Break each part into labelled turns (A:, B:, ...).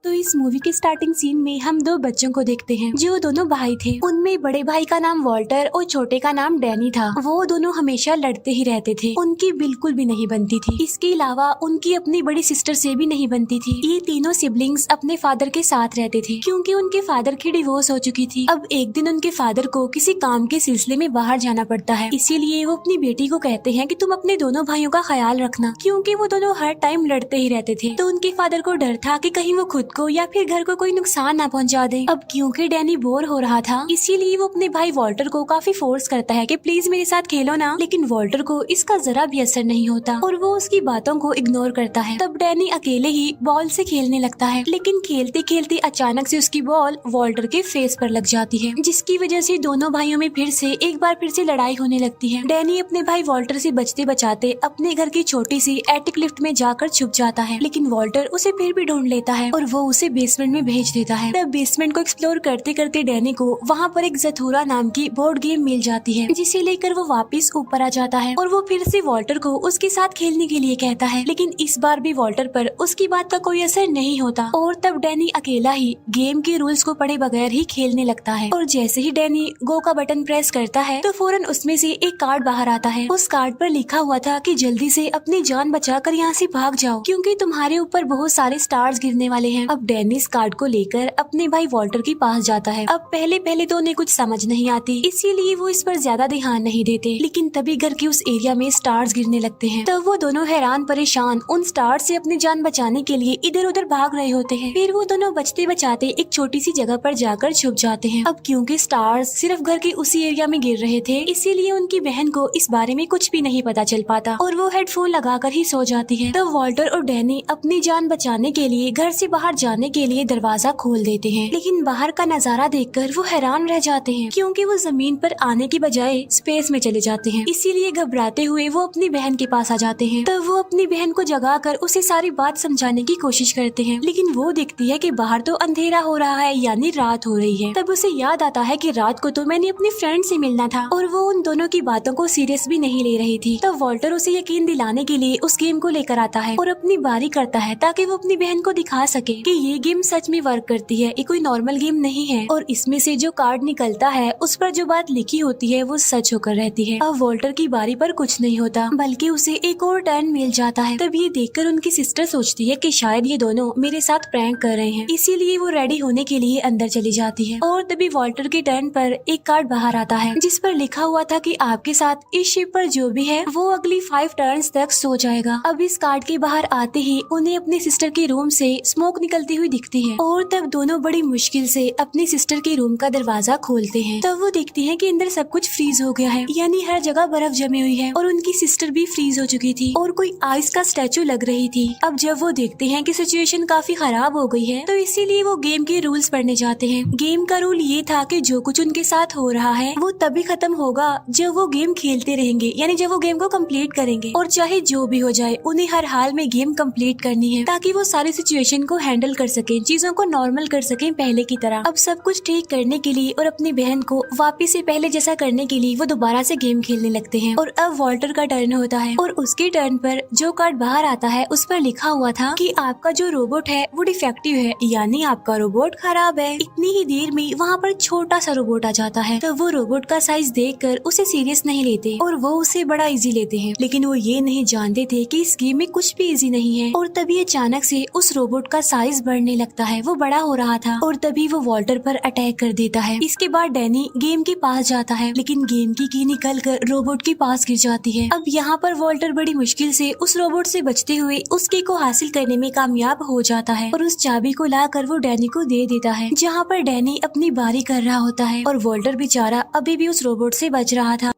A: तो इस मूवी के स्टार्टिंग सीन में हम दो बच्चों को देखते हैं जो दोनों भाई थे। उनमें बड़े भाई का नाम वॉल्टर और छोटे का नाम डैनी था। वो दोनों हमेशा लड़ते ही रहते थे, उनकी बिल्कुल भी नहीं बनती थी। इसके अलावा उनकी अपनी बड़ी सिस्टर से भी नहीं बनती थी। ये तीनों सिबलिंग्स अपने फादर के साथ रहते थे क्योंकि उनके फादर की डिवोर्स हो चुकी थी। अब एक दिन उनके फादर को किसी काम के सिलसिले में बाहर जाना पड़ता है, इसीलिए वो अपनी बेटी को कहते हैं कि तुम अपने दोनों भाइयों का ख्याल रखना, क्योंकि वो दोनों हर टाइम लड़ते ही रहते थे। तो उनके फादर को डर था कि कहीं वो खुद को या फिर घर को कोई नुकसान ना पहुंचा दे। अब क्योंकि डैनी बोर हो रहा था, इसीलिए वो अपने भाई वॉल्टर को काफी फोर्स करता है कि प्लीज मेरे साथ खेलो ना, लेकिन वॉल्टर को इसका जरा भी असर नहीं होता और वो उसकी बातों को इग्नोर करता है। तब डैनी अकेले ही बॉल से खेलने लगता है, लेकिन खेलते खेलते अचानक से उसकी बॉल वॉल्टर के फेस पर लग जाती है, जिसकी वजह से दोनों भाइयों में एक बार फिर से लड़ाई होने लगती है। डैनी अपने भाई वॉल्टर से बचते बचाते अपने घर की छोटी सी एटिक लिफ्ट में जाकर छुप जाता है, लेकिन वॉल्टर उसे फिर भी ढूंढ लेता है और वो उसे बेसमेंट में भेज देता है। तब बेसमेंट को एक्सप्लोर करते करते डैनी को वहाँ पर एक जथूरा नाम की बोर्ड गेम मिल जाती है, जिसे लेकर वो वापस ऊपर आ जाता है और वो फिर से वॉल्टर को उसके साथ खेलने के लिए कहता है, लेकिन इस बार भी वॉल्टर पर उसकी बात का कोई असर नहीं होता और तब डैनी अकेला ही गेम के रूल्स को पढ़े बगैर ही खेलने लगता है। और जैसे ही डैनी गो का बटन प्रेस करता है तो फौरन उसमें से एक कार्ड बाहर आता है। उस कार्ड पर लिखा हुआ था कि जल्दी से अपनी जान बचाकर यहाँ से भाग जाओ, क्योंकि तुम्हारे ऊपर बहुत सारे स्टार्स गिरने वाले हैं। अब डैनी इस कार्ड को लेकर अपने भाई वॉल्टर के पास जाता है। अब पहले तो उन्हें कुछ समझ नहीं आती, इसीलिए वो इस पर ज्यादा ध्यान नहीं देते, लेकिन तभी घर के उस एरिया में स्टार्स गिरने लगते हैं। तब वो दोनों हैरान परेशान उन स्टार्स से अपनी जान बचाने के लिए इधर उधर भाग रहे होते हैं। फिर वो दोनों बचते बचाते एक छोटी सी जगह पर जाकर छुप जाते हैं। अब क्योंकि स्टार्स सिर्फ घर के उसी एरिया में गिर रहे थे, इसीलिए उनकी बहन को इस बारे में कुछ भी नहीं पता चल पाता और वो हेडफोन लगाकर ही सो जाती है। तब वॉल्टर और डैनी अपनी जान बचाने के लिए घर से बाहर जाने के लिए दरवाजा खोल देते हैं, लेकिन बाहर का नजारा देखकर वो हैरान रह जाते हैं, क्योंकि वो जमीन पर आने की बजाय स्पेस में चले जाते हैं। इसीलिए घबराते हुए वो अपनी बहन के पास आ जाते हैं। तब वो अपनी बहन को जगाकर उसे सारी बात समझाने की कोशिश करते हैं, लेकिन वो देखती है कि बाहर तो अंधेरा हो रहा है, यानी रात हो रही है। तब उसे याद आता है कि रात को तो मैंने अपनी फ्रेंड से मिलना था और वो उन दोनों की बातों को सीरियस भी नहीं ले रही थी। तब वॉल्टर उसे यकीन दिलाने के लिए उस गेम को लेकर आता है और अपनी बारी करता है, ताकि वो अपनी बहन को दिखा सके कि ये गेम सच में वर्क करती है, ये कोई नॉर्मल गेम नहीं है और इसमें से जो कार्ड निकलता है उस पर जो बात लिखी होती है वो सच होकर रहती है। अब वॉल्टर की बारी पर कुछ नहीं होता, बल्कि उसे एक और टर्न मिल जाता है। तब ये देखकर उनकी सिस्टर सोचती है कि शायद ये दोनों मेरे साथ प्रैंक कर रहे हैं, इसीलिए वो रेडी होने के लिए अंदर चली जाती है। और तभी वॉल्टर के टर्न पर एक कार्ड बाहर आता है, जिस पर लिखा हुआ था कि आपके साथ इस शिप पर जो भी है वो अगली 5 टर्न्स तक सो जाएगा। अब इस कार्ड के बाहर आते ही उन्हें अपनी सिस्टर के रूम से स्मोक निकलती हुई दिखती है और तब दोनों बड़ी मुश्किल से अपनी सिस्टर के रूम का दरवाजा खोलते हैं। तब वो देखती हैं कि अंदर सब कुछ फ्रीज हो गया है, यानी हर जगह बर्फ जमी हुई है और उनकी सिस्टर भी फ्रीज हो चुकी थी और कोई आइस का स्टैचू लग रही थी। अब जब वो देखते हैं कि सिचुएशन काफी खराब हो गई है, तो इसीलिए वो गेम के रूल्स पढ़ने जाते हैं। गेम का रूल ये था कि जो कुछ उनके साथ हो रहा है वो तभी खत्म होगा जब वो गेम खेलते रहेंगे, यानी जब वो गेम को कंप्लीट करेंगे, और चाहे जो भी हो जाए उन्हें हर हाल में गेम कंप्लीट करनी है, ताकि वो सारी सिचुएशन को हैंडल कर सके, चीजों को नॉर्मल कर सके पहले की तरह। अब सब कुछ ठीक करने के लिए और अपनी बहन को वापिस से पहले जैसा करने के लिए वो दोबारा से गेम खेलने लगते हैं। और अब वॉल्टर का टर्न होता है और उसके टर्न पर जो कार्ड बाहर आता है उस पर लिखा हुआ था कि आपका जो रोबोट है वो डिफेक्टिव है, यानी आपका रोबोट खराब है। इतनी ही देर में वहाँ पर छोटा सा रोबोट आ जाता है। तो वो रोबोट का साइज देखकर उसे सीरियस नहीं लेते और वो उसे बड़ा इजी लेते हैं, लेकिन वो ये नहीं जानते थे कि इस गेम में कुछ भी इजी नहीं है। और तभी अचानक से उस रोबोट का साइज बढ़ने लगता है, वो बड़ा हो रहा था और तभी वो वॉल्टर पर अटैक कर देता है। इसके बाद डैनी गेम के पास जाता है, लेकिन गेम की की निकल कर रोबोट के पास गिर जाती है। अब यहाँ पर वॉल्टर बड़ी मुश्किल से उस रोबोट से बचते हुए उस की को हासिल करने में कामयाब हो जाता है और उस चाबी को लाकर वो डैनी को दे देता है, जहाँ पर डैनी अपनी बारी कर रहा होता है और वॉल्टर बेचारा अभी भी उस रोबोट से बच रहा था।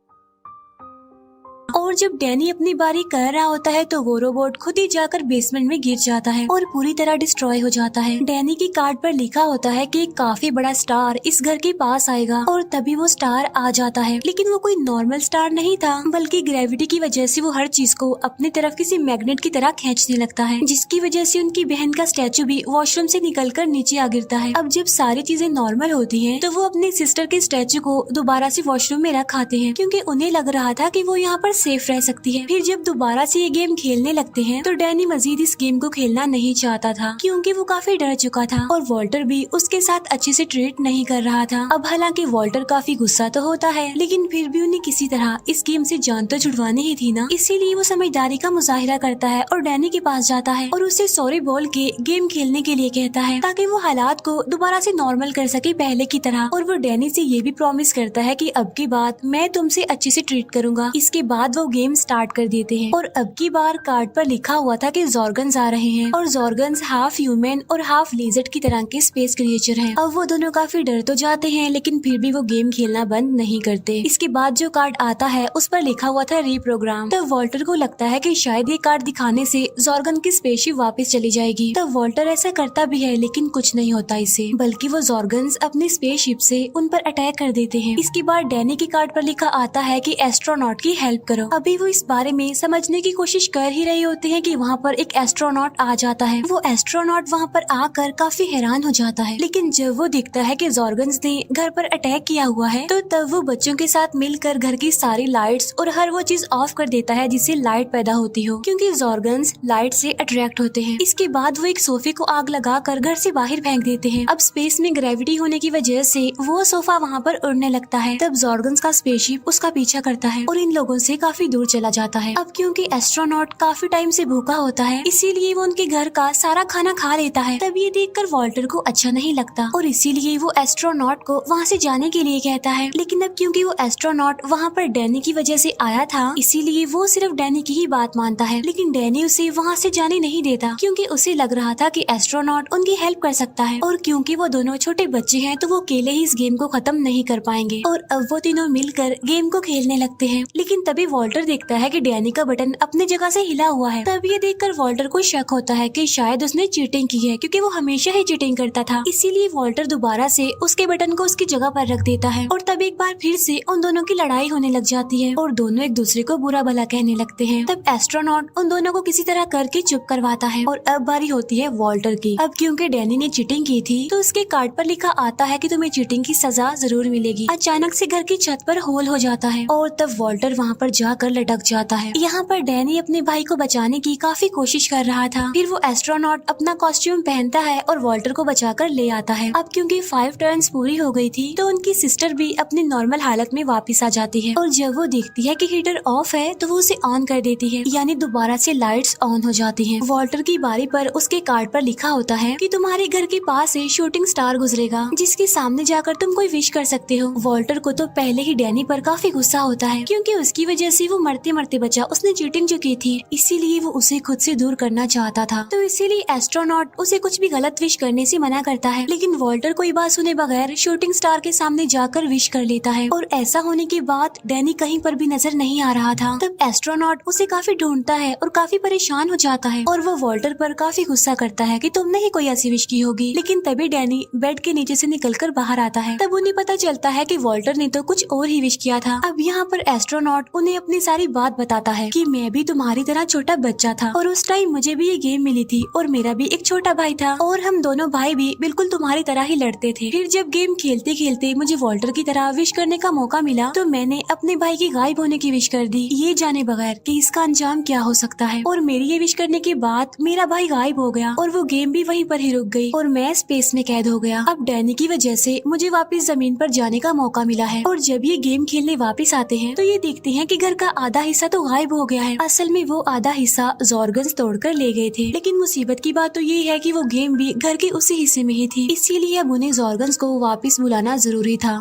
A: और जब डैनी अपनी बारी कर रहा होता है तो वो रोबोट खुद ही जाकर बेसमेंट में गिर जाता है और पूरी तरह डिस्ट्रॉय हो जाता है। डैनी की कार्ड पर लिखा होता है कि एक काफी बड़ा स्टार इस घर के पास आएगा और तभी वो स्टार आ जाता है, लेकिन वो कोई नॉर्मल स्टार नहीं था, बल्कि ग्रेविटी की वजह से वो हर चीज को अपनी तरफ किसी मैग्नेट की तरह खींचने लगता है, जिसकी वजह से उनकी बहन का स्टैचू भी वॉशरूम से निकलकर नीचे आ गिरता है। अब जब सारी चीजें नॉर्मल होती है तो वो अपनी सिस्टर के स्टैचू को दोबारा से वॉशरूम में रख आते हैं, क्योंकि उन्हें लग रहा था कि वो यहाँ पर सेफ सेफ रह सकती है। फिर जब दोबारा से ये गेम खेलने लगते हैं तो डैनी मजीद इस गेम को खेलना नहीं चाहता था, क्योंकि वो काफी डर चुका था और वॉल्टर भी उसके साथ अच्छे से ट्रीट नहीं कर रहा था। अब हालांकि वॉल्टर काफी गुस्सा तो होता है, लेकिन फिर भी उन्हें किसी तरह इस गेम से जान तो छुड़वानी ही थी ना, इसीलिए वो समझदारी का मुजाहिरा करता है और डैनी के पास जाता है और उसे सॉरी बोल के गेम खेलने के लिए कहता है, ताकि वो हालात को दोबारा से नॉर्मल कर सके पहले की तरह। और वो डैनी से ये भी प्रॉमिस करता है कि अब की बात मैं तुमसे अच्छे से ट्रीट करूंगा। इसके बाद वो गेम स्टार्ट कर देते हैं और अब की बार कार्ड पर लिखा हुआ था कि जॉर्गन्स आ रहे हैं और जॉर्गन्स हाफ ह्यूमन और हाफ लिजर्ड की तरह के स्पेस क्रिएचर हैं। अब वो दोनों काफी डर तो जाते हैं, लेकिन फिर भी वो गेम खेलना बंद नहीं करते। इसके बाद जो कार्ड आता है उस पर लिखा हुआ था रीप्रोग्राम। तब वॉल्टर को लगता है कि शायद ये कार्ड दिखाने से जॉर्गन की स्पेसशिप वापस चली जाएगी। तब वॉल्टर ऐसा करता भी है, लेकिन कुछ नहीं होता इससे, बल्कि वो जॉर्गन्स अपनी स्पेसशिप से उन पर अटैक कर देते हैं। इसके बाद डैनी के कार्ड पर लिखा आता है कि एस्ट्रोनॉट की हेल्प करो। अभी वो इस बारे में समझने की कोशिश कर ही रहे होते हैं कि वहाँ पर एक एस्ट्रोनॉट आ जाता है। वो एस्ट्रोनॉट वहाँ पर आकर काफी हैरान हो जाता है, लेकिन जब वो देखता है कि जॉर्गन्स ने घर पर अटैक किया हुआ है तो तब वो बच्चों के साथ मिलकर घर की सारी लाइट्स और हर वो चीज ऑफ कर देता है जिससे लाइट पैदा होती हो, क्योंकि जॉर्गन्स लाइट से अट्रैक्ट होते हैं। इसके बाद वो एक सोफे को आग लगाकर घर से बाहर फेंक देते हैं। अब स्पेस में ग्रेविटी होने की वजह से वो सोफा वहाँ पर उड़ने लगता है। तब जॉर्गन्स का स्पेसशिप उसका पीछा करता है और इन लोगों से काफी दूर चला जाता है। अब क्योंकि एस्ट्रोनॉट काफी टाइम से भूखा होता है, इसीलिए वो उनके घर का सारा खाना खा लेता है। तब ये देखकर वॉल्टर को अच्छा नहीं लगता और इसीलिए वो एस्ट्रोनॉट को वहाँ से जाने के लिए कहता है। लेकिन अब क्योंकि वो एस्ट्रोनॉट वहाँ पर डैनी की वजह से आया था, इसीलिए वो सिर्फ डैनी की ही बात मानता है। लेकिन डैनी उसे वहाँ से जाने नहीं देता, क्योंकि उसे लग रहा था कि एस्ट्रोनॉट उनकी हेल्प कर सकता है और क्योंकि वो दोनों छोटे बच्चे हैं तो वो अकेले ही इस गेम को खत्म नहीं कर पाएंगे। और अब वो तीनों मिलकर गेम को खेलने लगते हैं। लेकिन तभी वॉल्टर देखता है कि डैनी का बटन अपनी जगह से हिला हुआ है। तब ये देखकर वॉल्टर को शक होता है कि शायद उसने चीटिंग की है, क्योंकि वो हमेशा ही चीटिंग करता था। इसीलिए वॉल्टर दोबारा से उसके बटन को उसकी जगह पर रख देता है और तब एक बार फिर से उन दोनों की लड़ाई होने लग जाती है और दोनों एक दूसरे को बुरा भला कहने लगते हैं। तब एस्ट्रोनॉट उन दोनों को किसी तरह करके चुप करवाता है और अब बारी होती है वॉल्टर की। अब क्योंकि डैनी ने चीटिंग की थी तो उसके कार्ड पर लिखा आता है कि तुम्हें चीटिंग की सजा जरूर मिलेगी। अचानक से घर की छत पर होल हो जाता है और तब वॉल्टर वहाँ पर जाकर लटक जाता है। यहाँ पर डैनी अपने भाई को बचाने की काफी कोशिश कर रहा था। फिर वो एस्ट्रोनॉट अपना कॉस्ट्यूम पहनता है और वॉल्टर को बचाकर ले आता है। अब क्योंकि 5 टर्न्स पूरी हो गई थी तो उनकी सिस्टर भी अपनी नॉर्मल हालत में वापस आ जाती है और जब वो देखती है कि हीटर ऑफ है तो वो उसे ऑन कर देती है, यानी दोबारा से लाइट्स ऑन हो जाती हैं। वॉल्टर की बारी पर उसके कार्ड पर लिखा होता है कि तुम्हारे घर के पास से शूटिंग स्टार गुजरेगा, जिसके सामने जाकर तुम कोई विश कर सकते हो। वॉल्टर को तो पहले ही डैनी पर काफी गुस्सा होता है, क्योंकि उसकी वजह से वो मरते मरते बचा। उसने चीटिंग जो की थी, इसीलिए वो उसे खुद से दूर करना चाहता था। तो इसीलिए एस्ट्रोनॉट उसे कुछ भी गलत विश करने से मना करता है। लेकिन वॉल्टर कोई बात सुने बगैर शूटिंग स्टार के सामने जाकर विश कर लेता है और ऐसा होने के बाद डैनी कहीं पर भी नजर नहीं आ रहा था। तब एस्ट्रोनॉट उसे काफी ढूंढता है और काफी परेशान हो जाता है और वो वॉल्टर पर काफी गुस्सा करता है कि तुमने ही कोई ऐसी विश की होगी। लेकिन तभी डैनी बेड के नीचे से निकलकर बाहर आता है। तब उन्हें पता चलता है कि वॉल्टर ने तो कुछ और ही विश किया था। अब यहाँ पर एस्ट्रोनॉट उन्हें अपनी सारी बात बताता है कि मैं भी तुम्हारी तरह छोटा बच्चा था और उस टाइम मुझे भी ये गेम मिली थी और मेरा भी एक छोटा भाई था और हम दोनों भाई भी बिल्कुल तुम्हारी तरह ही लड़ते थे। फिर जब गेम खेलते खेलते मुझे वॉल्टर की तरह विश करने का मौका मिला तो मैंने अपने भाई की गायब होने की विश कर दी, ये जाने बगैर कि इसका अंजाम क्या हो सकता है। और मेरी ये विश करने के बाद मेरा भाई गायब हो गया और वो गेम भी वहीं पर ही रुक गई और मैं स्पेस में कैद हो गया। अब डैनी की वजह से मुझे वापस जमीन पर जाने का मौका मिला है और जब ये गेम खेलने वापस आते हैं तो ये देखते हैं कि घर का आधा हिस्सा तो गायब हो गया है। असल में वो आधा हिस्सा जॉर्गन्स तोड़कर ले गए थे। लेकिन मुसीबत की बात तो ये है कि वो गेम भी घर के उसी हिस्से में ही थी, इसीलिए अब उन्हें जॉर्गन्स को वापस बुलाना जरूरी था।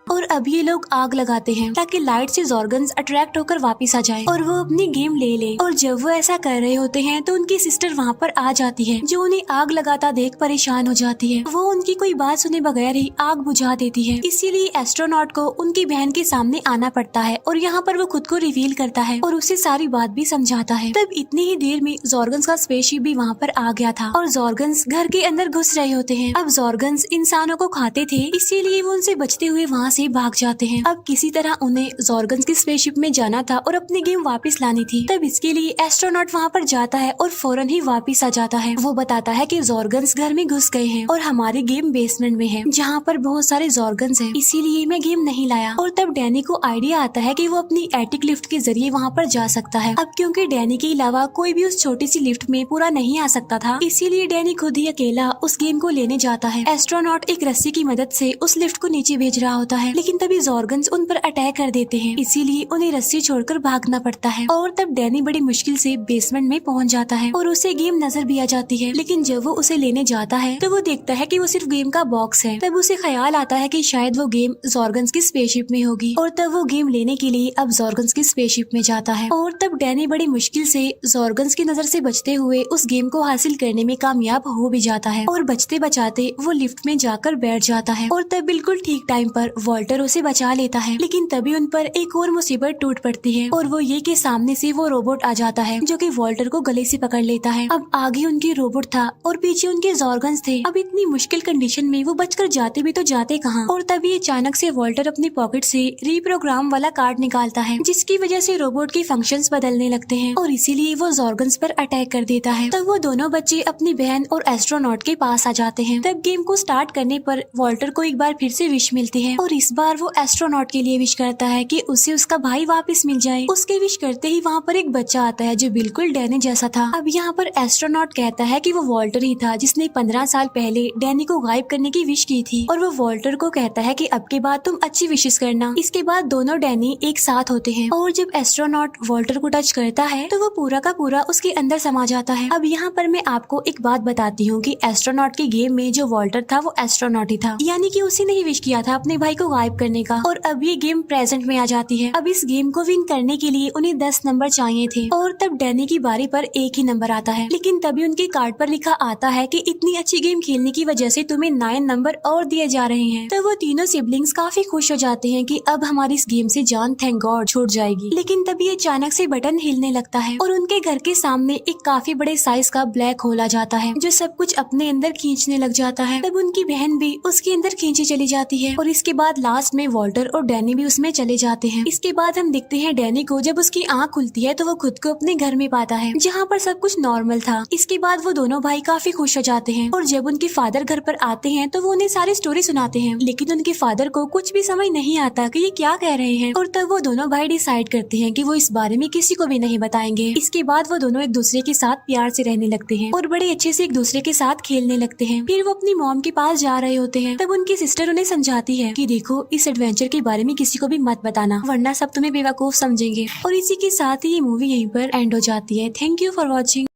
A: और अब ये लोग आग लगाते हैं ताकि लाइट से जॉर्गन्स अट्रैक्ट होकर वापस आ जाएं और वो अपनी गेम ले ले। और जब वो ऐसा कर रहे होते हैं तो उनकी सिस्टर वहाँ पर आ जाती है, जो उन्हें आग लगाता देख परेशान हो जाती है। वो उनकी कोई बात सुने बगैर ही आग बुझा देती है। इसीलिए एस्ट्रोनॉट को उनकी बहन के सामने आना पड़ता है और यहाँ पर वो खुद को रिवील करता है और उसे सारी बात भी समझाता है। तब इतनी ही देर में जॉर्गन्स का स्पेसशिप भी वहाँ पर आ गया था और जॉर्गन्स घर के अंदर घुस रहे होते हैं। अब जॉर्गन्स इंसानों को खाते थे, इसीलिए वो उनसे बचते हुए वहाँ से भाग जाते हैं। अब किसी तरह उन्हें जॉर्गन्स की स्पेसशिप में जाना था और अपनी गेम वापस लानी थी। तब इसके लिए एस्ट्रोनॉट वहाँ पर जाता है और फौरन ही वापस आ जाता है। वो बताता है कि जॉर्गन्स घर में घुस गए हैं और हमारी गेम बेसमेंट में है जहाँ पर बहुत सारे जॉर्गन्स हैं, इसीलिए मैं गेम नहीं लाया। और तब डैनी को आइडिया आता है कि वो अपनी एटिक लिफ्ट के जरिए वहाँ पर जा सकता है। अब क्योंकि डैनी के अलावा कोई भी उस छोटी सी लिफ्ट में पूरा नहीं आ सकता था, इसीलिए डैनी खुद ही अकेला उस गेम को लेने जाता है। एस्ट्रोनॉट एक रस्सी की मदद से उस लिफ्ट को नीचे भेज रहा होता है, लेकिन तभी जॉर्गन्स उन पर अटैक कर देते हैं, इसीलिए उन्हें रस्सी छोड़कर भागना पड़ता है। और तब डैनी बड़ी मुश्किल से बेसमेंट में पहुंच जाता है और उसे गेम नजर भी आ जाती है। लेकिन जब वो उसे लेने जाता है तो वो देखता है कि वो सिर्फ गेम का बॉक्स है। तब उसे ख्याल आता है कि शायद वो गेम जॉर्गन्स की स्पेसशिप में होगी और तब वो गेम लेने के लिए अब जॉर्गन्स की स्पेसशिप में जाता है। और तब डैनी बड़ी मुश्किल से जॉर्गन्स की नजर से बचते हुए उस गेम को हासिल करने में कामयाब हो भी जाता है और बचते बचाते वो लिफ्ट में जाकर बैठ जाता है। और तब बिल्कुल ठीक टाइम पर वॉल्टर उसे बचा लेता है, लेकिन तभी उन पर एक और मुसीबत टूट पड़ती है और वो ये कि सामने से वो रोबोट आ जाता है जो कि वॉल्टर को गले से पकड़ लेता है। अब आगे उनकी रोबोट था और पीछे उनके जॉर्गन्स थे। अब इतनी मुश्किल कंडीशन में वो बचकर जाते भी तो जाते कहाँ। और तभी अचानक से वॉल्टर अपनी पॉकेट से रीप्रोग्राम वाला कार्ड निकालता है, जिसकी वजह से रोबोट के फंक्शंस बदलने लगते हैं और इसीलिए वो जॉर्गन्स पर अटैक कर देता है। तब वो दोनों बच्चे अपनी बहन और एस्ट्रोनॉट के पास आ जाते हैं। तब गेम को स्टार्ट करने पर वॉल्टर को एक बार फिर से विश मिलती है और इस बार वो एस्ट्रोनॉट के लिए विश करता है कि उसे उसका भाई वापस मिल जाए। उसके विश करते ही वहाँ पर एक बच्चा आता है जो बिल्कुल डैनी जैसा था। अब यहाँ पर एस्ट्रोनॉट कहता है कि वो वॉल्टर ही था जिसने 15 साल पहले डैनी को गायब करने की विश की थी और वो वॉल्टर को कहता है कि अब के बाद तुम अच्छी विशेष करना। इसके बाद दोनों डैनी एक साथ होते हैं और जब एस्ट्रोनॉट वॉल्टर को टच करता है तो वो पूरा का पूरा उसके अंदर समा जाता है। अब यहाँ पर मैं आपको एक बात बताती हूँ कि एस्ट्रोनॉट के गेम में जो वॉल्टर था वो एस्ट्रोनॉट ही था, यानी कि उसी ने ही विश किया था अपने भाई को गायब करने का। और अब ये गेम प्रेजेंट में आ जाती है। अब इस गेम को विन करने के लिए उन्हें 10 नंबर चाहिए थे और तब डैनी की बारी पर एक ही नंबर आता है, लेकिन तभी उनके कार्ड पर लिखा आता है कि इतनी अच्छी गेम खेलने की वजह से तुम्हें 9 नंबर और दिए जा रहे हैं। तो वो तीनों सिबलिंग्स काफी खुश हो जाते हैं कि अब हमारी इस गेम से जान थैंक गॉड छूट जाएगी। लेकिन तभी अचानक से बटन हिलने लगता है और उनके घर के सामने एक काफी बड़े साइज का ब्लैक होल आ जाता है जो सब कुछ अपने अंदर खींचने लग जाता है। तब उनकी बहन भी उसके अंदर खींची चली जाती है और इसके बाद लास्ट में वॉल्टर और डैनी भी उसमें चले जाते हैं। इसके बाद हम देखते हैं डैनी को जब उसकी आँख खुलती है तो वो खुद को अपने घर में पाता है जहाँ पर सब कुछ नॉर्मल था। इसके बाद वो दोनों भाई काफी खुश हो जाते हैं और जब उनके फादर घर पर आते हैं तो वो उन्हें सारी स्टोरी सुनाते हैं, लेकिन उनके फादर को कुछ भी समझ नहीं आता कि ये क्या कह रहे हैं। और तब वो दोनों भाई डिसाइड करते हैं कि वो इस बारे में किसी को भी नहीं बताएंगे। इसके बाद वो दोनों एक दूसरे के साथ प्यार से रहने लगते हैं और बड़े अच्छे से एक दूसरे के साथ खेलने लगते हैं। फिर वो अपनी मॉम के पास जा रहे होते हैं, तब उनकी सिस्टर उन्हें समझाती है कि देखो इस एडवेंचर के बारे में किसी को भी मत बताना वरना सब तुम्हें बेवकूफ समझेंगे। और इसी के साथ ही ये मूवी यहीं पर एंड हो जाती है। Thank you for watching.